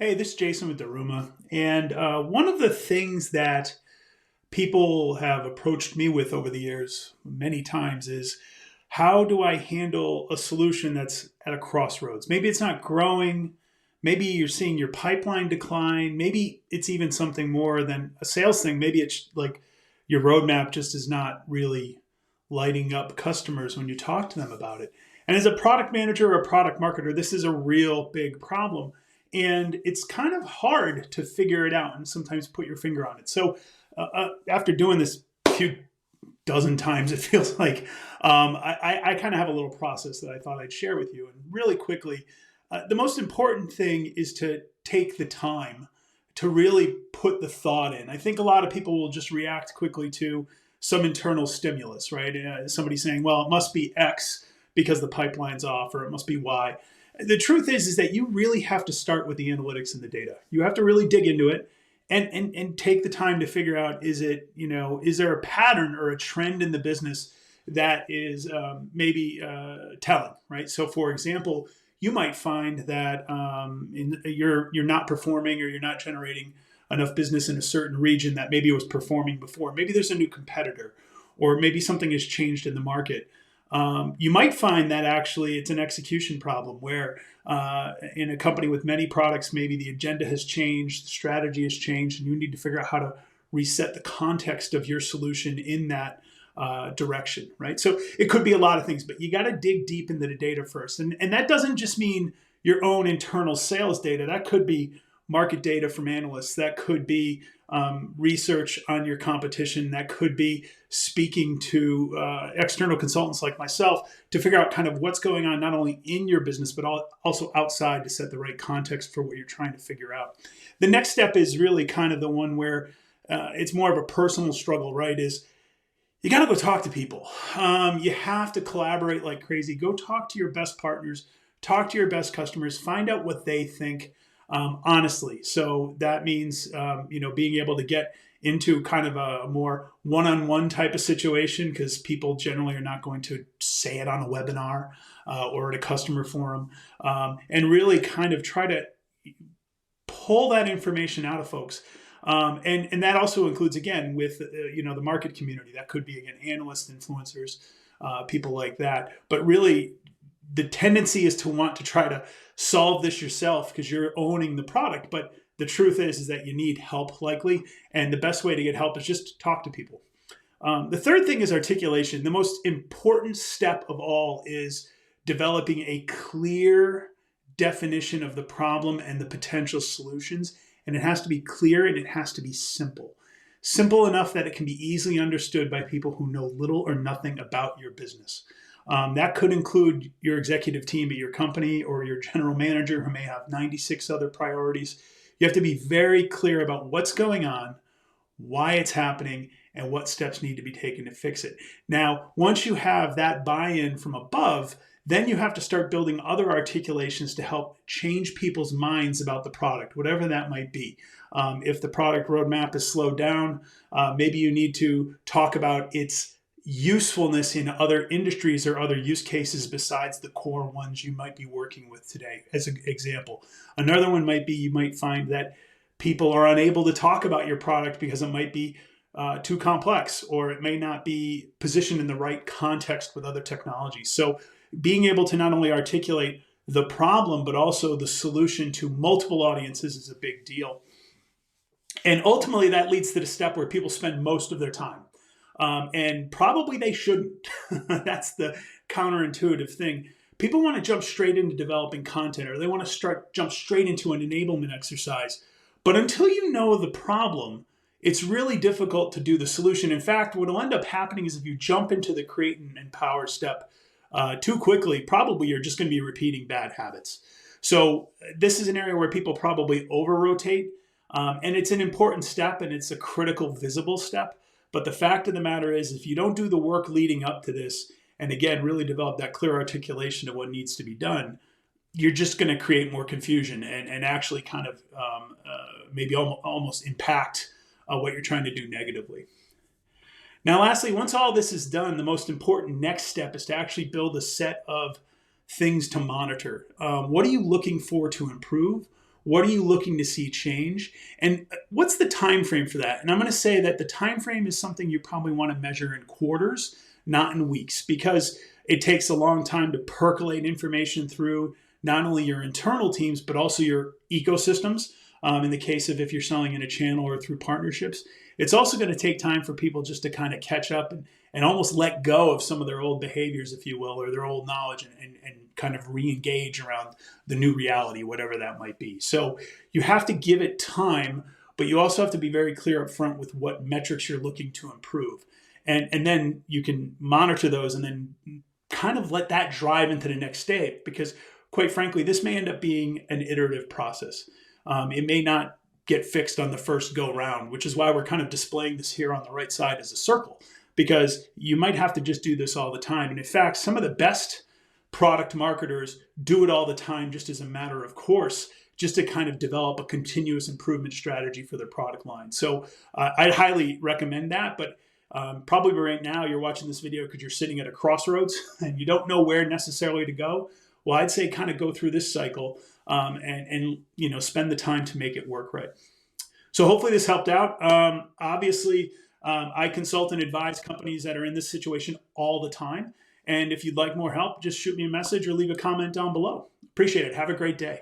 Hey, this is Jason with Daruma. And one of the things that people have approached me with over the years many times is how do I handle a solution that's at a crossroads? Maybe it's not growing. Maybe you're seeing your pipeline decline. Maybe it's even something more than a sales thing. Maybe it's like your roadmap just is not really lighting up customers when you talk to them about it. And as a product manager or a product marketer, this is a real big problem. And it's kind of hard to figure it out and sometimes put your finger on it. So after doing this a few dozen times, it feels like I kind of have a little process that I thought I'd share with you. And really quickly, the most important thing is to take the time to really put the thought in. I think a lot of people will just react quickly to some internal stimulus, right? Somebody saying, well, it must be X because the pipeline's off, or it must be Y. The truth is that you really have to start with the analytics and the data. You have to really dig into it and take the time to figure out, is there a pattern or a trend in the business that is maybe telling, right? So for example, you might find that you're not performing, or you're not generating enough business in a certain region that maybe it was performing before. Maybe there's a new competitor, or maybe something has changed in the market. You might find that actually it's an execution problem where in a company with many products, maybe the agenda has changed, the strategy has changed, and you need to figure out how to reset the context of your solution in that direction, right? So it could be a lot of things, but you got to dig deep into the data first. And that doesn't just mean your own internal sales data. That could be market data from analysts. That could be research on your competition. That could be speaking to external consultants like myself to figure out kind of what's going on, not only in your business, but also outside, to set the right context for what you're trying to figure out. The next step is really kind of the one where it's more of a personal struggle, right? Is you got to go talk to people. You have to collaborate like crazy. Go talk to your best partners, talk to your best customers, find out what they think. Honestly. So that means, being able to get into kind of a more one-on-one type of situation, because people generally are not going to say it on a webinar or at a customer forum, and really kind of try to pull that information out of folks. And that also includes, again, with, the market community. That could be, again, analysts, influencers, people like that. But really, the tendency is to want to try to solve this yourself because you're owning the product. But the truth is that you need help, likely. And the best way to get help is just to talk to people. The third thing is articulation. The most important step of all is developing a clear definition of the problem and the potential solutions. And it has to be clear, and it has to be simple. Simple enough that it can be easily understood by people who know little or nothing about your business. That could include your executive team at your company, or your general manager who may have 96 other priorities. You have to be very clear about what's going on, why it's happening, and what steps need to be taken to fix it. Now, once you have that buy-in from above, then you have to start building other articulations to help change people's minds about the product, whatever that might be. If the product roadmap is slowed down, maybe you need to talk about its usefulness in other industries or other use cases besides the core ones you might be working with today, as an example. Another one might be, you might find that people are unable to talk about your product because it might be too complex, or it may not be positioned in the right context with other technologies. So being able to not only articulate the problem, but also the solution to multiple audiences is a big deal. And ultimately, that leads to the step where people spend most of their time. And probably they shouldn't. That's the counterintuitive thing. People want to jump straight into developing content, or they want to jump straight into an enablement exercise. But until you know the problem, it's really difficult to do the solution. In fact, what will end up happening is if you jump into the create and empower step too quickly, probably you're just going to be repeating bad habits. So this is an area where people probably over-rotate, and it's an important step, and it's a critical, visible step. But the fact of the matter is, if you don't do the work leading up to this, and again, really develop that clear articulation of what needs to be done, you're just going to create more confusion and actually kind of maybe almost impact what you're trying to do negatively. Now, lastly, once all this is done, the most important next step is to actually build a set of things to monitor. What are you looking for to improve? What are you looking to see change? And what's the time frame for that? And I'm going to say that the time frame is something you probably want to measure in quarters, not in weeks, because it takes a long time to percolate information through not only your internal teams, but also your ecosystems. In the case of if you're selling in a channel or through partnerships, it's also going to take time for people just to kind of catch up and almost let go of some of their old behaviors, if you will, or their old knowledge and kind of re-engage around the new reality, whatever that might be. So you have to give it time, but you also have to be very clear up front with what metrics you're looking to improve. And then you can monitor those and then kind of let that drive into the next stage, because quite frankly, this may end up being an iterative process. It may not get fixed on the first go round, which is why we're kind of displaying this here on the right side as a circle, because you might have to just do this all the time. And in fact, some of the best product marketers do it all the time just as a matter of course, just to kind of develop a continuous improvement strategy for their product line. So I'd highly recommend that. But probably right now you're watching this video because you're sitting at a crossroads and you don't know where necessarily to go. Well, I'd say kind of go through this cycle and spend the time to make it work right. So hopefully this helped out. Obviously, I consult and advise companies that are in this situation all the time. And if you'd like more help, just shoot me a message or leave a comment down below. Appreciate it. Have a great day.